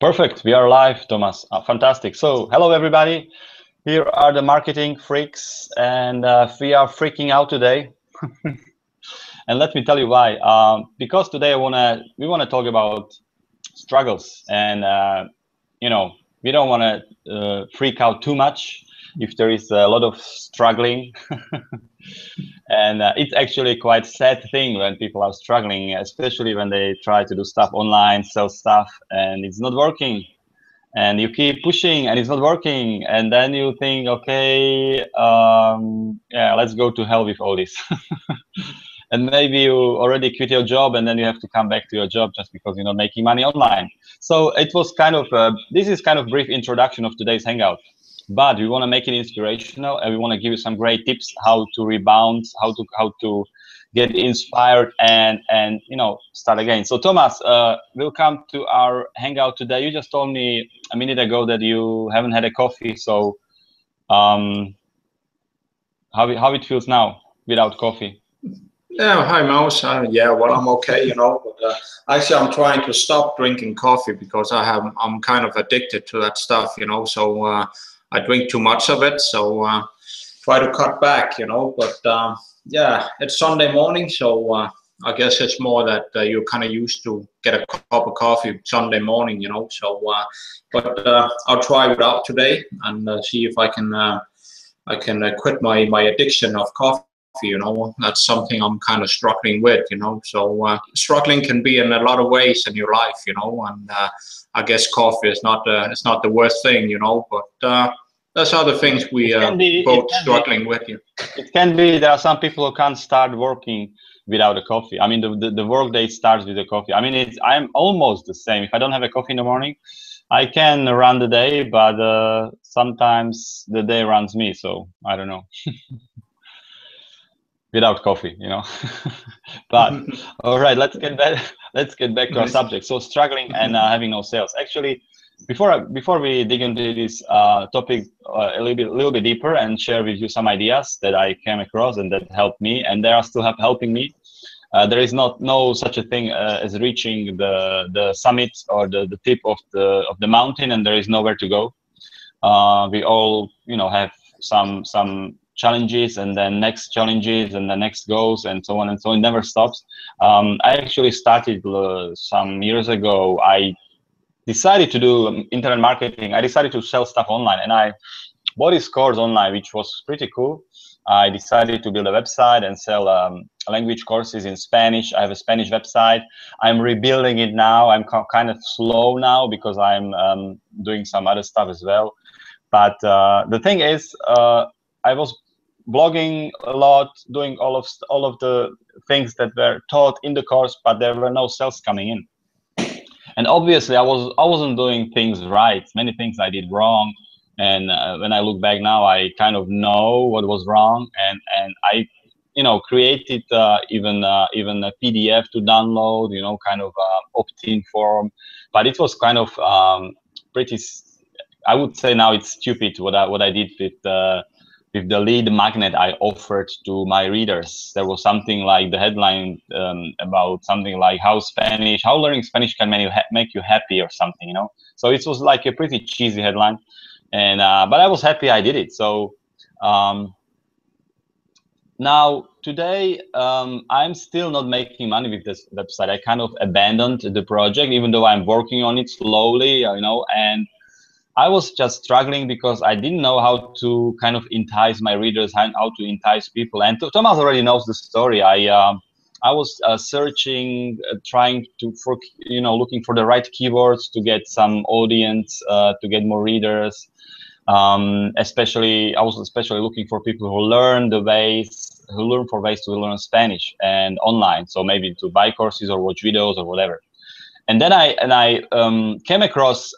Perfect. We are live, Thomas. Fantastic. So, hello, everybody. Here are the marketing freaks, and we are freaking out today. And let me tell you why. Because today we wanna talk about struggles, and we don't want to freak out too much if there is a lot of struggling. And it's actually quite sad thing when people are struggling, especially when they try to do stuff online, sell stuff, and it's not working. And you keep pushing and it's not working, and then you think, okay, yeah, let's go to hell with all this. And maybe you already quit your job and then you have to come back to your job just because you're not making money online. So it was kind of this is kind of brief introduction of today's hangout, but we want to make it inspirational, and we want to give you some great tips how to rebound, how to get inspired and start again. So Thomas, welcome to our hangout today. You just told me a minute ago that you haven't had a coffee, so how it feels now without coffee? Yeah, hi Maros. Yeah, well, I'm okay, but actually I'm trying to stop drinking coffee because I'm kind of addicted to that stuff, so I drink too much of it, so try to cut back, but yeah, it's Sunday morning, so I guess it's more that you're kind of used to get a cup of coffee Sunday morning, so but I'll try it out today and see if I can quit my addiction of coffee. That's something I'm kind of struggling with, so struggling can be in a lot of ways in your life, and I guess coffee is it's not the worst thing, but there's other things we are both struggling with. It can be. There are some people who can't start working without a coffee. I mean, the work day starts with a coffee. I mean, I'm almost the same. If I don't have a coffee in the morning, I can run the day, but sometimes the day runs me, so I don't know. Without coffee, But all right, let's get back to our subject. So struggling and having no sales. Actually, before we dig into this topic a little bit deeper and share with you some ideas that I came across and that helped me, and they are still helping me. There is no such a thing as reaching the summit or the tip of the mountain, and there is nowhere to go. We all have some challenges, and then next challenges, and the next goals, and so on and so on. It never stops. I actually started some years ago. I decided to do internet marketing. I decided to sell stuff online, and I bought this course online, which was pretty cool. I decided to build a website and sell language courses in Spanish. I have a Spanish website. I'm rebuilding it now. I'm kind of slow now because I'm doing some other stuff as well. But the thing is, I was blogging a lot, doing all of the things that were taught in the course, but there were no sales coming in. And obviously, I wasn't doing things right. Many things I did wrong, and when I look back now, I kind of know what was wrong, and I, created even a PDF to download, kind of opt-in form, but it was kind of pretty. I would say now it's stupid what I did with the lead magnet I offered to my readers. There was something like the headline about something like how learning Spanish can make you happy or something, So it was like a pretty cheesy headline, and but I was happy I did it. So now today I'm still not making money with this website. I kind of abandoned the project, even though I'm working on it slowly, and I was just struggling because I didn't know how to kind of entice my readers, how to entice people. And Thomas already knows the story. I was searching, trying to looking for the right keywords to get some audience, to get more readers. I was especially looking for people who learn for ways to learn Spanish and online. So maybe to buy courses or watch videos or whatever. And then I came across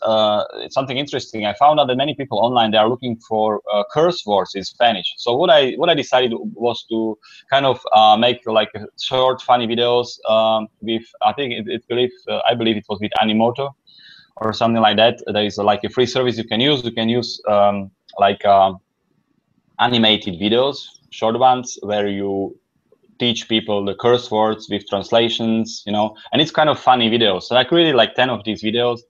something interesting. I found out that many people online, they are looking for curse words in Spanish. So what I decided was to kind of make like short, funny videos with, I believe it was with Animoto or something like that. There is like a free service you can use. You can use animated videos, short ones, where you teach people the curse words with translations, and it's kind of funny videos. So I created like 10 of these videos,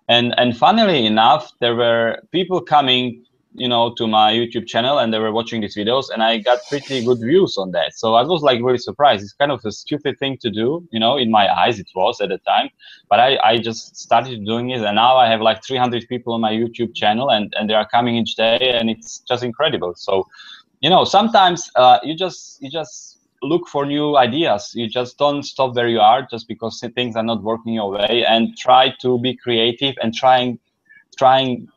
And funnily enough, there were people coming, you know, to my YouTube channel, and they were watching these videos, and I got pretty good views on that. So I was like really surprised. It's kind of a stupid thing to do, you know, in my eyes it was at the time, but I just started doing it, and now I have like 300 people on my YouTube channel, and they are coming each day, and it's just incredible. So, you know, sometimes you just look for new ideas. You just don't stop where you are just because things are not working your way, and try to be creative and trying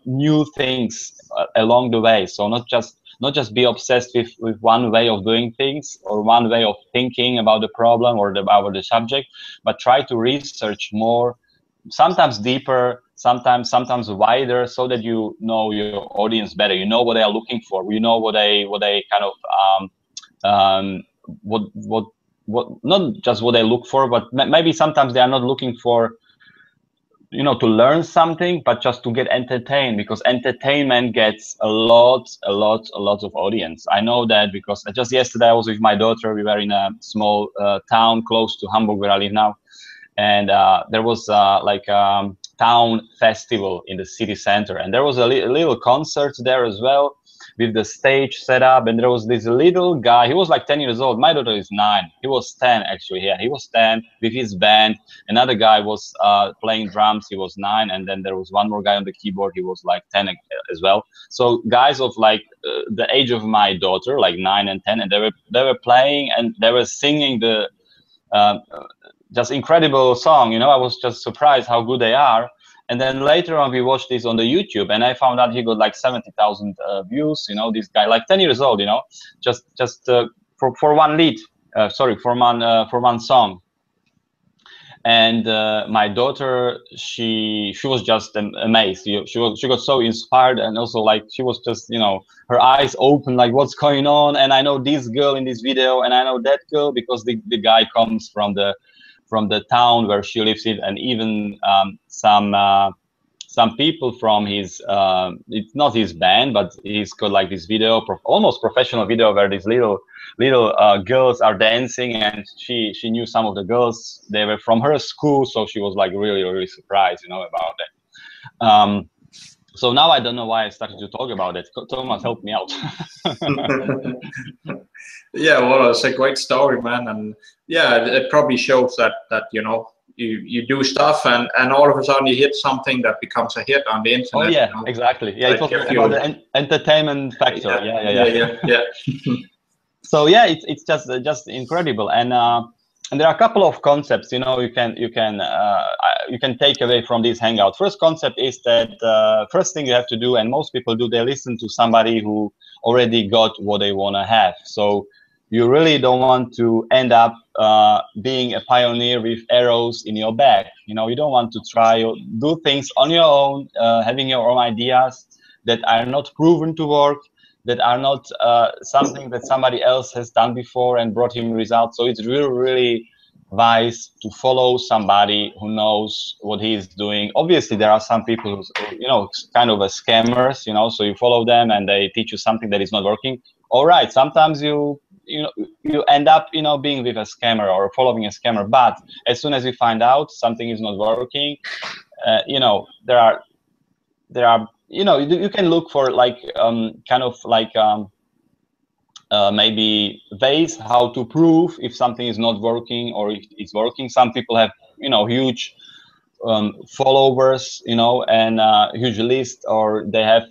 new things along the way. So not just be obsessed with one way of doing things or one way of thinking about the problem or about the subject, but try to research more, sometimes deeper, sometimes wider, so that you know your audience better. You know what they are looking for. You know what they kind of what not just what they look for, but maybe sometimes they are not looking for, you know, to learn something, but just to get entertained, because entertainment gets a lot of audience. I know that because just yesterday I was with my daughter. We were in a small town close to Hamburg, where I live now, and there was like town festival in the city center, and there was a little concert there as well, with the stage set up, and there was this little guy. He was like 10 years old. My daughter is 9. He was 10 actually. Yeah, he was 10 with his band. Another guy was playing drums. He was 9, and then there was one more guy on the keyboard. He was like 10 as well. So guys of like the age of my daughter, like 9 and 10, and they were playing, and they were singing the just incredible song. You know, I was just surprised how good they are. And then later on, we watched this on the YouTube, and I found out he got like 70,000 views. You know, this guy, like 10 years old. You know, just for one lead. Sorry, for one song. And my daughter, she was just amazed. She got so inspired, and also like she was just, you know, her eyes open, like what's going on. And I know this girl in this video, and I know that girl, because the guy comes from the town where she lives in, and even some people from his it's not his band, but he's got like this video, almost professional video, where these little girls are dancing, and she knew some of the girls. They were from her school, so she was like really surprised, you know, about that. So now I don't know why I started to talk about it. Thomas, help me out. Yeah, well, it's a great story, man, and yeah, it probably shows that you know, you do stuff, and all of a sudden you hit something that becomes a hit on the internet. Oh yeah, you know? exactly. Yeah, Like it was about the entertainment factor. Yeah. So yeah, it's just incredible, and there are a couple of concepts, you know, you can take away from this hangout. First concept is that first thing you have to do, and most people do, they listen to somebody who already got what they want to have. So you really don't want to end up being a pioneer with arrows in your back. You know, you don't want to try or do things on your own, having your own ideas that are not proven to work, that are not something that somebody else has done before and brought him results. So it's really wise to follow somebody who knows what he is doing. Obviously, there are some people who, you know, kind of a scammers, you know, so you follow them and they teach you something that is not working. All right, sometimes you end up, you know, being with a scammer or following a scammer, but as soon as you find out something is not working, you know, there are you know, you can look for like kind of like maybe ways how to prove if something is not working or if it's working. Some people have, you know, huge followers, you know, and huge list, or they have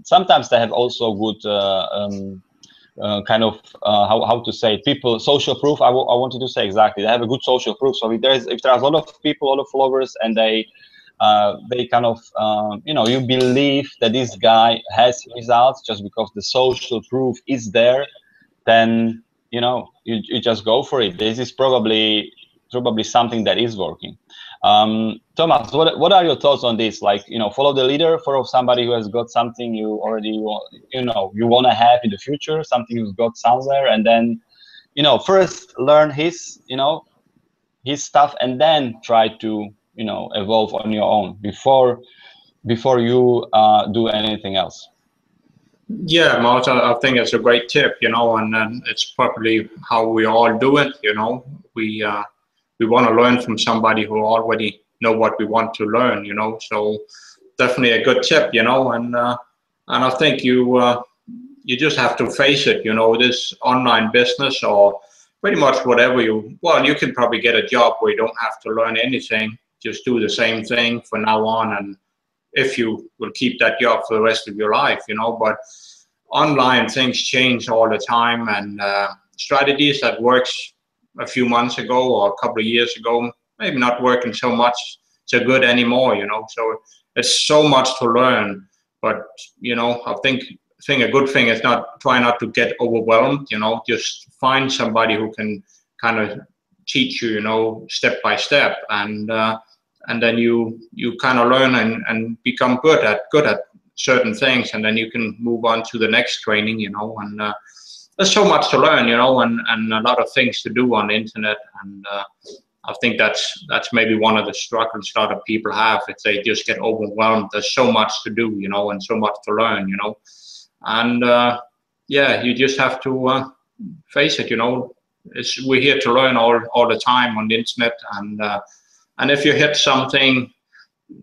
sometimes they have also good kind of how to say, people social proof. I wanted to say exactly, they have a good social proof. So if there's a lot of people, a lot of followers, and they kind of you know, you believe that this guy has results just because the social proof is there, then you know, you just go for it. This is probably something that is working. Thomas, what are your thoughts on this? Like, you know, follow the leader, follow somebody who has got something you already want, you know, you want to have in the future, something you've got somewhere, and then, you know, first learn his, you know, his stuff, and then try to, you know, evolve on your own before you do anything else. Yeah, Maros, I think it's a great tip, you know, and it's probably how we all do it, you know. we want to learn from somebody who already know what we want to learn, you know. So definitely a good tip, you know. And I think you just have to face it, you know, this online business or pretty much whatever you can probably get a job where you don't have to learn anything, just do the same thing from now on, and if you will keep that job for the rest of your life, you know. But online things change all the time, and strategies that works a few months ago or a couple of years ago, maybe not working so much so good anymore, you know. So it's so much to learn, but you know, I think a good thing is try not to get overwhelmed, you know. Just find somebody who can kind of teach you, you know, step by step, and then you kind of learn and become good at certain things, and then you can move on to the next training, you know. And there's so much to learn, you know, and a lot of things to do on the internet, and I think that's maybe one of the struggles a lot of people have, if they just get overwhelmed. There's so much to do, you know, and so much to learn, you know. And yeah, you just have to face it, you know. We're here to learn all the time on the internet, and if you hit something,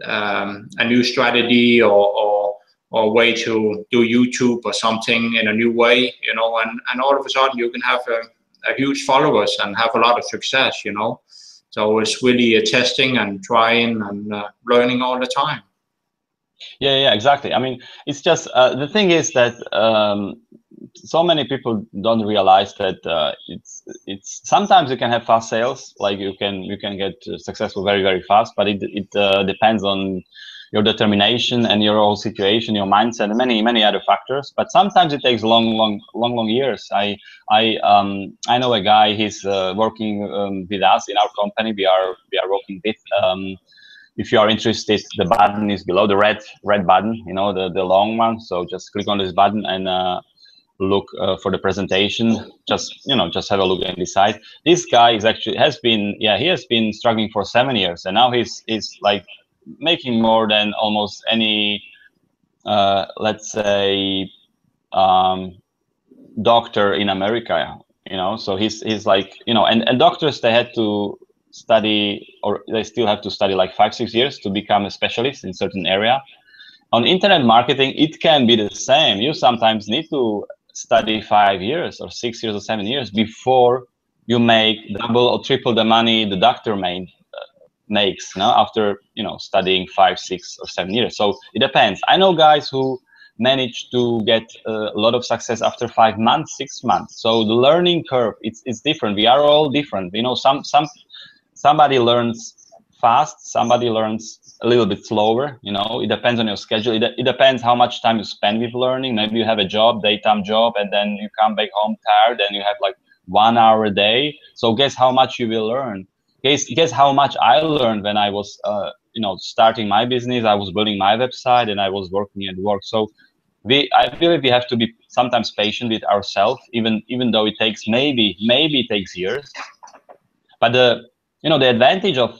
a new strategy or way to do YouTube or something in a new way, you know, and all of a sudden you can have a huge followers and have a lot of success, you know. So it's really testing and trying and learning all the time. Yeah, exactly. I mean, it's just the thing is that so many people don't realize that it's sometimes you can have fast sales, like you can get successful very fast, but it depends on your determination and your whole situation, your mindset, and many other factors. But sometimes it takes long years. I know a guy. He's working with us in our company. We are working with. If you are interested, the button is below, the red button, you know, the long one. So just click on this button and look for the presentation. Just have a look and decide. This guy has been struggling for 7 years, and now he's like making more than almost any let's say doctor in America, you know. So he's like, you know, and doctors, they had to study, or they still have to study like 5-6 years to become a specialist in certain area. On internet marketing, it can be the same. You sometimes need to study 5 years or 6 years or 7 years before you make double or triple the money the doctor makes, you know, after, you know, studying 5, 6 or 7 years. So it depends. I know guys who manage to get a lot of success after 5 months, 6 months. So the learning curve, it's different. We are all different, you know. Somebody learns fast, somebody learns a little bit slower, you know. It depends on your schedule. It depends how much time you spend with learning. Maybe you have a daytime job, and then you come back home tired, and you have like 1 hour a day. So guess how much you will learn. Guess how much I learned when I was you know, starting my business. I was building my website, and I was working at work. So I believe we have to be sometimes patient with ourselves, even though it takes maybe it takes years. But the advantage of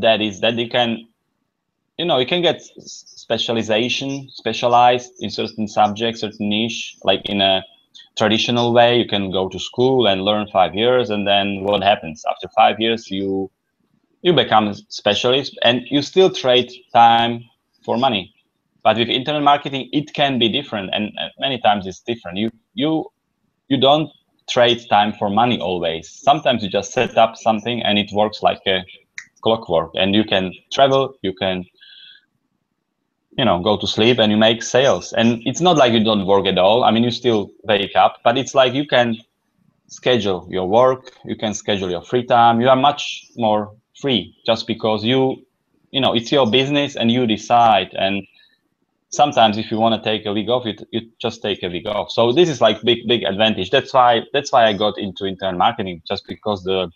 that is that you can get specialized in certain subjects, certain niche, like in a traditional way. You can go to school and learn 5 years, and then what happens after 5 years? You become a specialist, and you still trade time for money. But with internet marketing, it can be different, and many times it's different. You don't trade time for money always. Sometimes you just set up something and it works like a clockwork, and you can travel, you can, you know, go to sleep, and you make sales. And it's not like you don't work at all. I mean, you still wake up, but it's like you can schedule your work, you can schedule your free time. You are much more free, just because you know, it's your business and you decide. And sometimes if you want to take a week off, you just take a week off. So this is like big advantage. That's why I got into internet marketing, just because the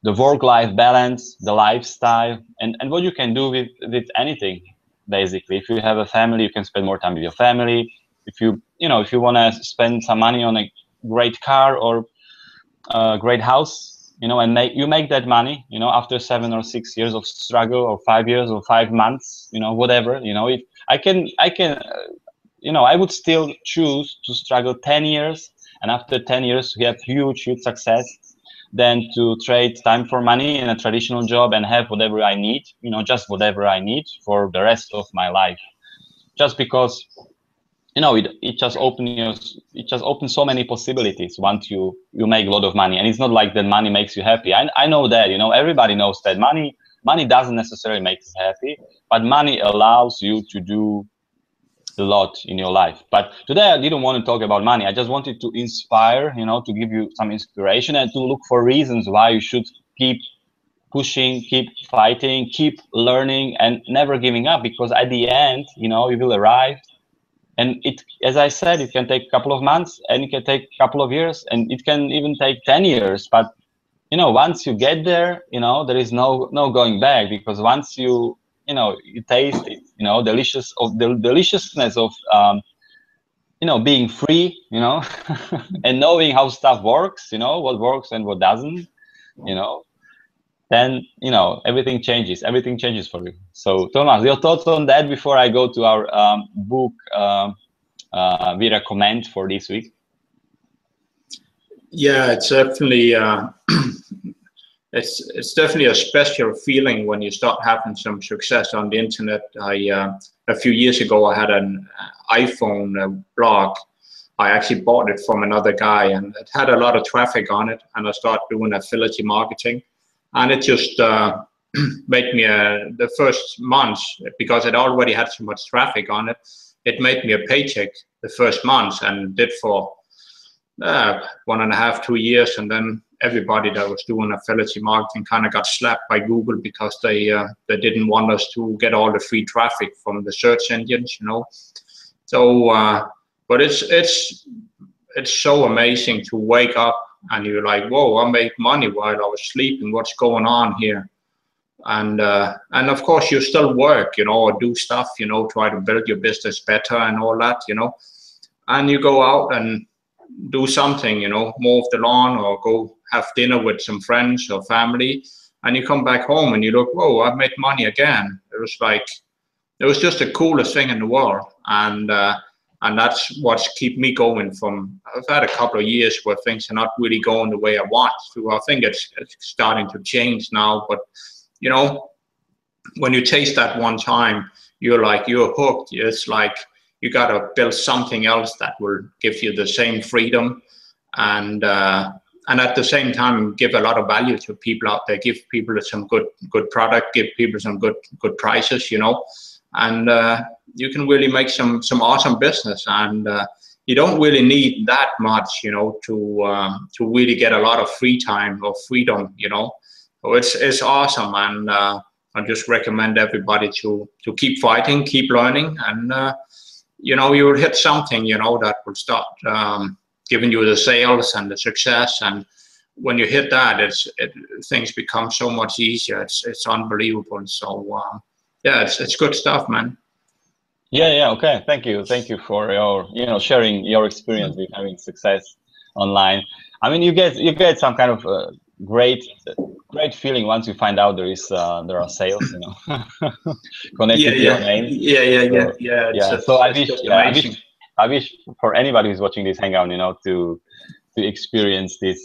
work-life balance, the lifestyle, and what you can do with anything, basically. If you have a family, you can spend more time with your family. If you want to spend some money on a great car or a great house, you know, and make that money, you know, after 7 or 6 years of struggle, or 5 years or 5 months, you know, whatever, you know. If I can you know, I would still choose to struggle 10 years, and after 10 years we have huge success, than to trade time for money in a traditional job and have whatever I need, you know, just whatever I need for the rest of my life. Just because, you know, it just opens so many possibilities once you make a lot of money. And it's not like that money makes you happy. I know that, you know, everybody knows that money doesn't necessarily make you happy, but money allows you to do a lot in your life. But today I didn't want to talk about money. I just wanted to inspire, you know, to give you some inspiration and to look for reasons why you should keep pushing, keep fighting, keep learning, and never giving up, because at the end, you know, you will arrive. And it, as I said, it can take a couple of months, and it can take a couple of years, and it can even take 10 years. But, you know, once you get there, you know, there is no going back, because once you know, you taste it, you know, the deliciousness of, you know, being free, you know, and knowing how stuff works, you know, what works and what doesn't, you know, then, you know, everything changes for you. So Thomas, your thoughts on that before I go to our book we recommend for this week? Yeah, it's definitely it's definitely a special feeling when you start having some success on the internet. A few years ago I had an iPhone blog. I actually bought it from another guy, and it had a lot of traffic on it, and I started doing affiliate marketing, and it just made me the first month, because it already had so much traffic on it, it made me a paycheck the first month, and did for 1.5 2 years. And then everybody that was doing affiliate marketing kind of got slapped by Google, because they didn't want us to get all the free traffic from the search engines, you know. So but it's so amazing to wake up and you're like, whoa, I make money while I was sleeping, what's going on here? And of course you still work, you know, or do stuff, you know, try to build your business better and all that, you know. And you go out and do something, you know, mow the lawn or go have dinner with some friends or family, and you come back home and you look, whoa, I've made money again. It was like, it was just the coolest thing in the world. And that's what's keep me going. I've had a couple of years where things are not really going the way I want to. I think it's starting to change now, but you know, when you taste that one time, you're hooked. It's like you got to build something else that will give you the same freedom, and at the same time give a lot of value to people out there. Give people some good product. Give people some good prices, you know, and you can really make some awesome business. And you don't really need that much, you know, to really get a lot of free time or freedom, you know. So it's awesome, and I just recommend everybody to keep fighting, keep learning, and you know, you will hit something, you know, that will start giving you the sales and the success. And when you hit that, things become so much easier. It's unbelievable. So yeah, it's good stuff, man. Yeah, okay. Thank you for your, you know, sharing your experience with having success online. I mean, you get some kind of great feeling once you find out there are sales, you know, connected to your name. Yeah. So I wish for anybody who's watching this hangout, you know, to experience this,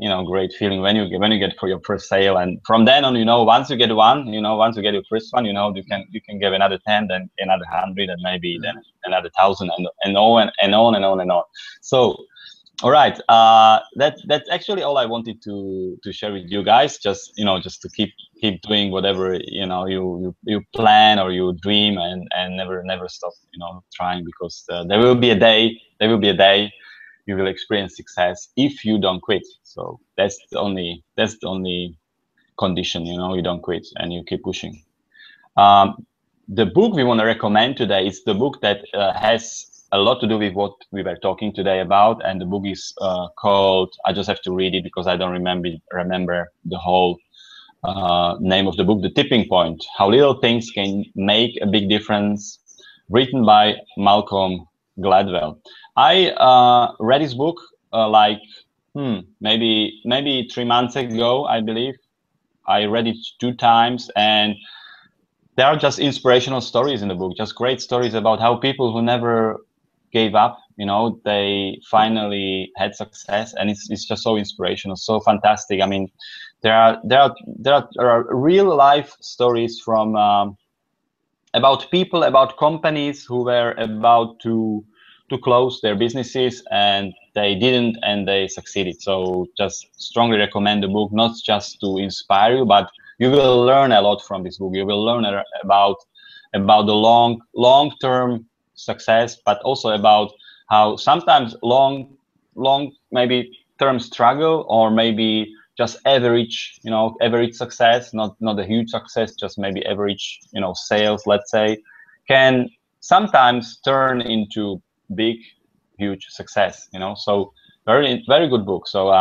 you know, great feeling when you get for your first sale. And from then on, you know, once you get one, you know, once you get your first one, you know, you can give another 10, then another 100, and maybe then another 1,000, and on. So, all right, that's actually all I wanted to share with you guys. Just, you know, just to keep doing whatever, you know, you plan or you dream, and never stop, you know, trying, because there will be a day you will experience success if you don't quit. So that's the only condition, you know, you don't quit and you keep pushing. The book we want to recommend today is the book that has a lot to do with what we were talking today about, and the book is called, I just have to read it because I don't remember the whole name of the book, The Tipping Point: How Little Things Can Make a Big Difference, written by Malcolm Gladwell. I read this book like maybe 3 months ago, I believe. I read it 2 times, and there are just inspirational stories in the book, just great stories about how people who never gave up. You know, they finally had success, and it's just so inspirational, so fantastic. I mean, there are real life stories from about people, about companies who were about to close their businesses, and they didn't, and they succeeded. So just strongly recommend the book, not just to inspire you, but you will learn a lot from this book. You will learn about the long-term success, but also about how sometimes long maybe term struggle, or maybe just average, you know, average success, not a huge success, just maybe average, you know, sales, let's say, can sometimes turn into big, huge success, you know. So very good book. So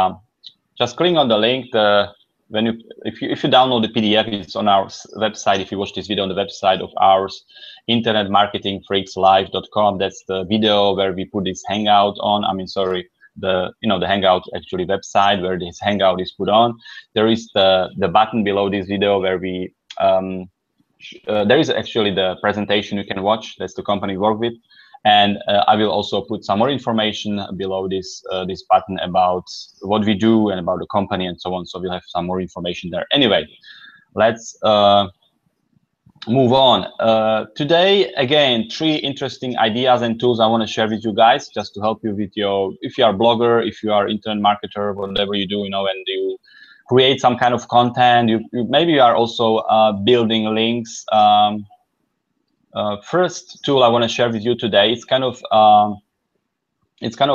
just click on the link. If you download the PDF, it's on our website. If you watch this video on the website of ours, internetmarketingfreakslive.com, that's the video where we put this hangout on. I mean, sorry, the hangout actually website where this hangout is put on. There is the button below this video where we there is actually the presentation you can watch. That's the company we work with. And I will also put some more information below this this button about what we do and about the company and so on. So we'll have some more information there. Anyway, let's move on. Today, again, 3 interesting ideas and tools I want to share with you guys, just to help you with your, if you are a blogger, if you are internet marketer, whatever you do, you know, and you create some kind of content. Maybe you are also building links. First tool I want to share with you today, it's kind of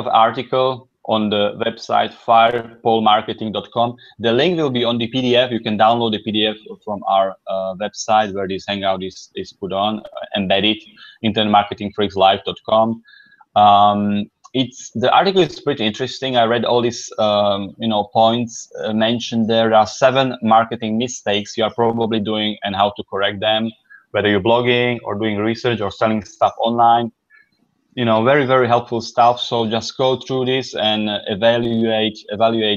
article on the website firepolmarketing.com. The link will be on the PDF. You can download the PDF from our website where this hangout is put on, embedded, internetmarketingfreakslive.com. The article is pretty interesting. I read all these you know, points mentioned there. There are 7 marketing mistakes you are probably doing and how to correct them, whether you're blogging or doing research or selling stuff online. You know, very helpful stuff. So just go through this and evaluate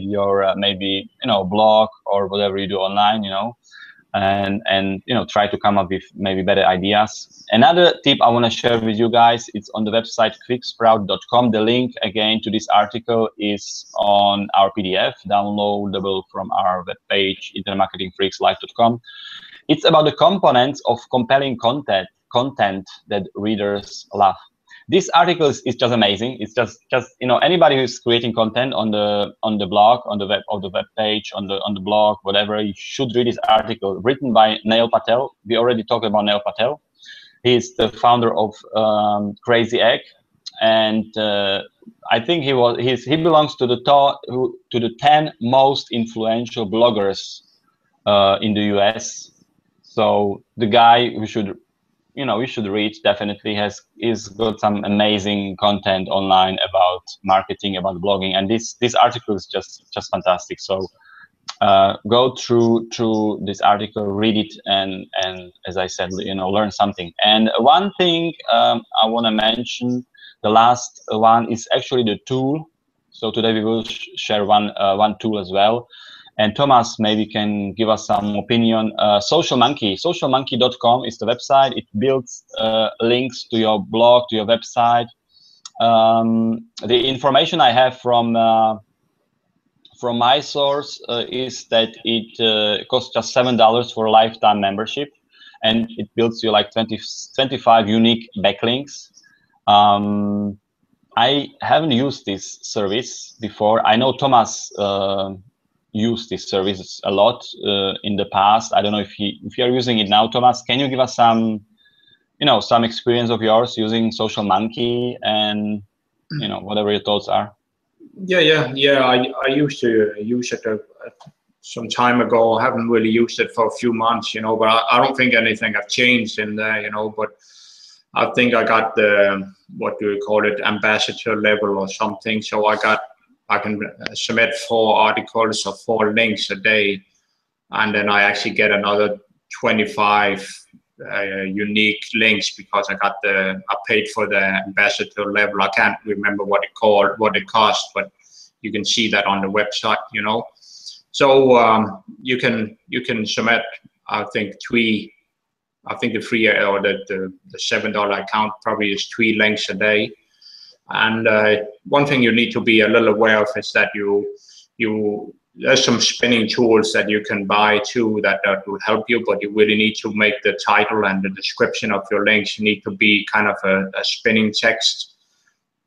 your maybe, you know, blog or whatever you do online, you know, and you know, try to come up with maybe better ideas. Another tip I want to share with you guys, it's on the website quicksprout.com. The link again to this article is on our PDF, downloadable from our webpage, internetmarketingfreakslive.com. It's about the components of compelling content that readers love. This article is just amazing. It's just you know, anybody who's creating content on the blog, on the web page, on the blog, whatever, you should read this article written by Neil Patel. We already talked about Neil Patel. He's the founder of Crazy Egg, and I think he belongs to the 10 most influential bloggers in the US. So the guy who should, you know, we should read, definitely is got some amazing content online about marketing, about blogging, and this article is just fantastic. So go through this article, read it, and as I said, you know, learn something. And one thing I want to mention, the last one, is actually the tool. So today we will share one tool as well. And Thomas maybe can give us some opinion. socialmonkey.com is the website. It builds links to your blog, to your website. The information I have from my source is that it costs just $7 for a lifetime membership, and it builds you like 25 unique backlinks. I haven't used this service before. I know Thomas used this service a lot in the past. I don't know if you are using it now, Thomas. Can you give us some, you know, some experience of yours using Social Monkey, and you know, whatever your thoughts are? Yeah. I used to use it some time ago. I haven't really used it for a few months, you know, but I don't think anything have changed in there, you know. But I think I got the, what do you call it, ambassador level or something. So I can submit 4 articles or 4 links a day, and then I actually get another 25 unique links because I paid for the ambassador level. I can't remember what it cost, but you can see that on the website, you know. So you can submit, I think the free or the $7 account probably is 3 links a day. And one thing you need to be a little aware of is that there's some spinning tools that you can buy too that will help you, but you really need to make the title and the description of your links need to be kind of a spinning text.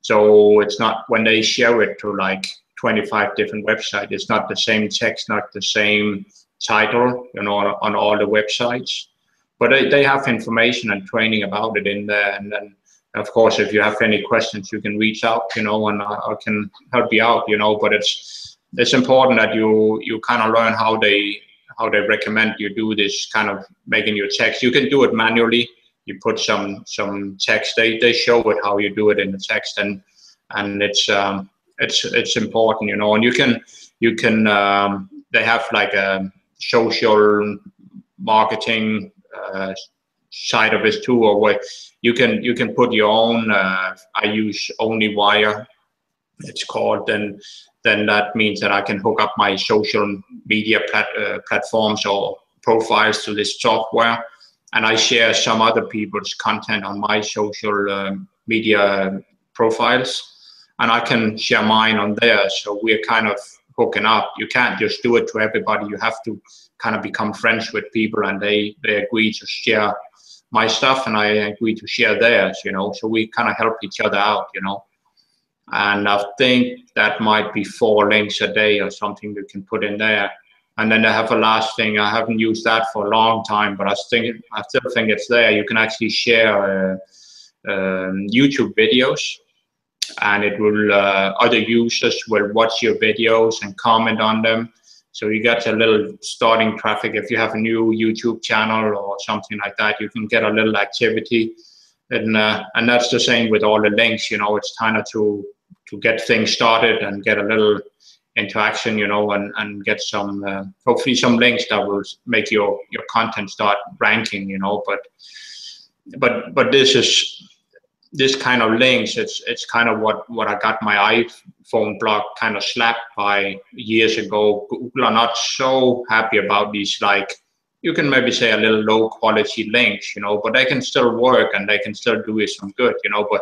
So it's not, when they share it to like 25 different websites, it's not the same text, not the same title, you know, on all the websites. But they have information and training about it in there. And then, of course, if you have any questions, you can reach out, you know, and I can help you out, you know. But it's important that you kind of learn how they recommend you do this kind of making your text. You can do it manually. You put some text. They show it how you do it in the text, and it's important, you know. And you can they have like a social marketing side of it too, or where you can put your own. I use OnlyWire, it's called. Then that means that I can hook up my social media platforms or profiles to this software, and I share some other people's content on my social media profiles, and I can share mine on there. So we're kind of hooking up. You can't just do it to everybody. You have to kind of become friends with people, and they agree to share my stuff, and I agree to share theirs, you know. So we kind of help each other out, you know. And I think that might be 4 links a day or something you can put in there. And then they have a last thing. I haven't used that for a long time, but I still think it's there. You can actually share YouTube videos, and it will other users will watch your videos and comment on them. So you get a little starting traffic. If you have a new YouTube channel or something like that, you can get a little activity. And that's the same with all the links, you know. It's kind of to get things started and get a little interaction, you know, and get some hopefully some links that will make your content start ranking, you know. But this kind of links, it's kind of what I got my iPhone blog kind of slapped by years ago. Google are not so happy about these, like, you can maybe say a little low quality links, you know, but they can still work and they can still do you some good, you know. But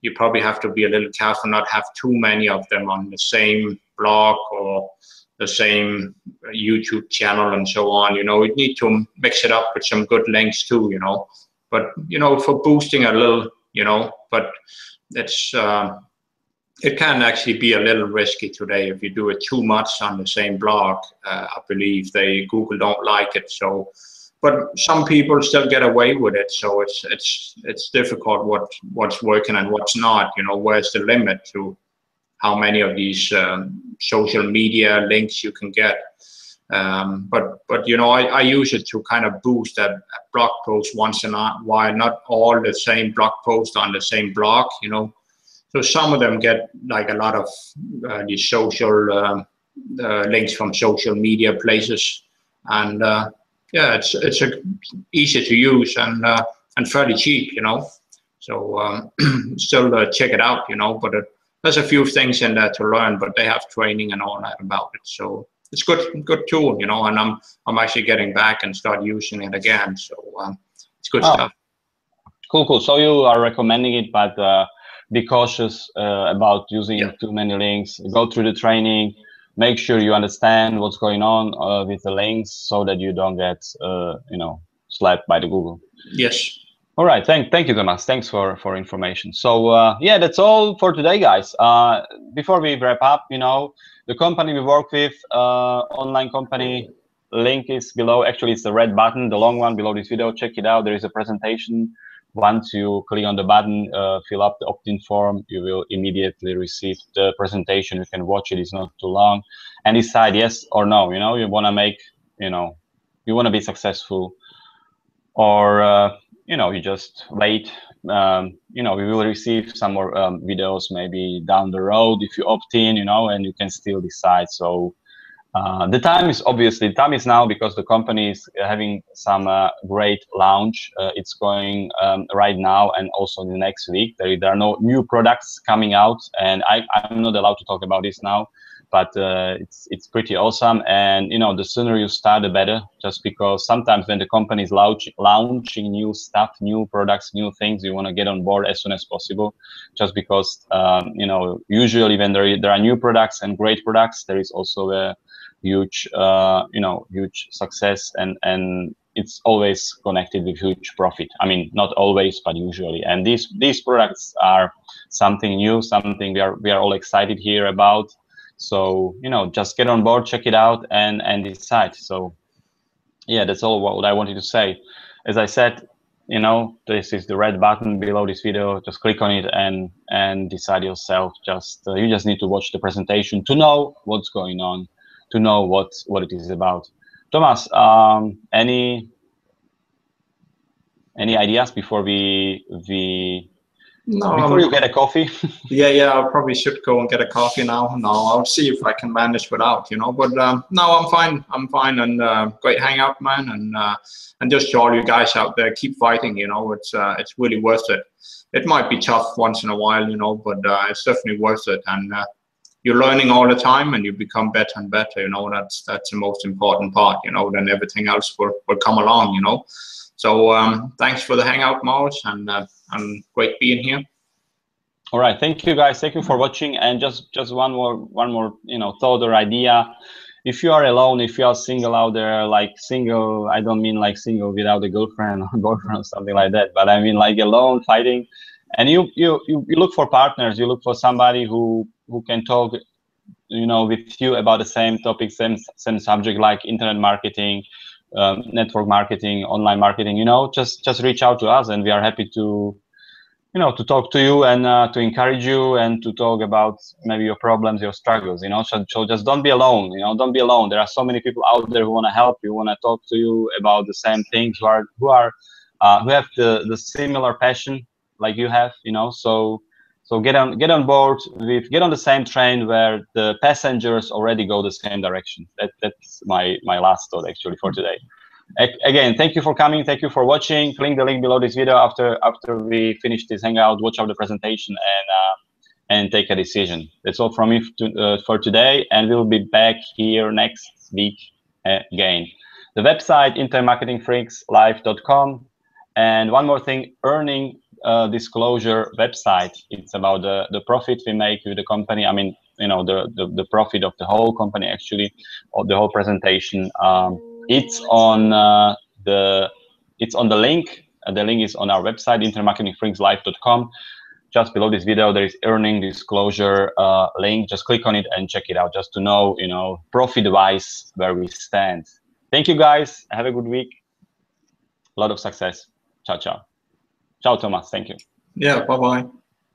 you probably have to be a little careful not have too many of them on the same blog or the same YouTube channel and so on, you know. You need to mix it up with some good links too, you know. But, you know, for boosting a little, you know, but it's it can actually be a little risky today if you do it too much on the same blog. I believe Google don't like it. So, but some people still get away with it. So it's difficult what's working and what's not. You know, where's the limit to how many of these social media links you can get? But you know, I use it to kind of boost a blog post once in a while. Not all the same blog post on the same blog, you know. So some of them get like a lot of these social links from social media places, and yeah, it's easy to use and fairly cheap, you know. So still check it out, you know. But there's a few things in there to learn, but they have training and all that about it. So it's good tool, you know. And I'm actually getting back and start using it again. So it's good stuff. Cool. So you are recommending it, but be cautious about using too many links. Go through the training, make sure you understand what's going on with the links, so that you don't get you know, slapped by the Google. Yes. All right. Thank you, Thomas. Thanks for information. So yeah, that's all for today, guys. Before we wrap up, you know, the company we work with, online company, link is below. Actually, it's the red button, the long one below this video. Check it out. There is a presentation. Once you click on the button, fill up the opt-in form, you will immediately receive the presentation. You can watch it, it's not too long, and decide yes or no. You know, you want to make, you know, you want to be successful, or you know, you just wait. You know, we will receive some more videos maybe down the road if you opt in, you know, and you can still decide. So the time is now, because the company is having some great launch. It's going right now, and also in the next week. There are no new products coming out, and I'm not allowed to talk about this now. it's pretty awesome. And you know, the sooner you start, the better. Just because sometimes when the company is launching new stuff, new products, new things, you want to get on board as soon as possible. Just because you know, usually when there are new products and great products, there is also a huge you know, huge success, and it's always connected with huge profit. I mean, not always, but usually. And these products are something new, something we are all excited here about. So you know, just get on board, check it out, and decide. So yeah, that's all what I wanted to say. As I said, you know, this is the red button below this video. Just click on it and decide yourself. Just you just need to watch the presentation to know what's going on, to know what it is about. Thomas, any ideas before before you get a coffee? Yeah, I probably should go and get a coffee now. No, I'll see if I can manage without, you know. But no, I'm fine, and great hangout, man, and just to all you guys out there, keep fighting. You know, it's really worth it. It might be tough once in a while, you know, but it's definitely worth it. And you're learning all the time, and you become better and better. You know, that's the most important part. You know, then everything else will come along. You know. So thanks for the hangout, Maros, and great being here. All right, thank you guys. Thank you for watching. And just one more you know, thought or idea. If you are alone, if you are single out there, like single, I don't mean like single without a girlfriend or boyfriend or something like that, but I mean like alone fighting, and you look for partners, you look for somebody who can talk, you know, with you about the same topic, same subject, like internet marketing, network marketing, online marketing. You know, just reach out to us, and we are happy to, you know, to talk to you and to encourage you and to talk about maybe your problems, your struggles, you know. So just don't be alone, you know, don't be alone. There are so many people out there who want to help you, want to talk to you about the same things, who have the similar passion like you have, you know. So get on board get on the same train where the passengers already go the same direction. That's my last thought actually for today. Again, thank you for coming. Thank you for watching. Click the link below this video after we finish this hangout. Watch out the presentation and take a decision. That's all from me for today, and we'll be back here next week again. The website internetmarketingfreakslive.com. And one more thing, earning disclosure website. It's about the profit we make with the company. I mean, you know, the profit of the whole company actually, of the whole presentation. It's on the link. The link is on our website, internetmarketingfreakslive.com. Just below this video, there is earning disclosure link. Just click on it and check it out, just to know, you know, profit-wise where we stand. Thank you, guys. Have a good week. A lot of success. Ciao, ciao. Ciao, Thomas. Thank you. Yeah. Bye-bye.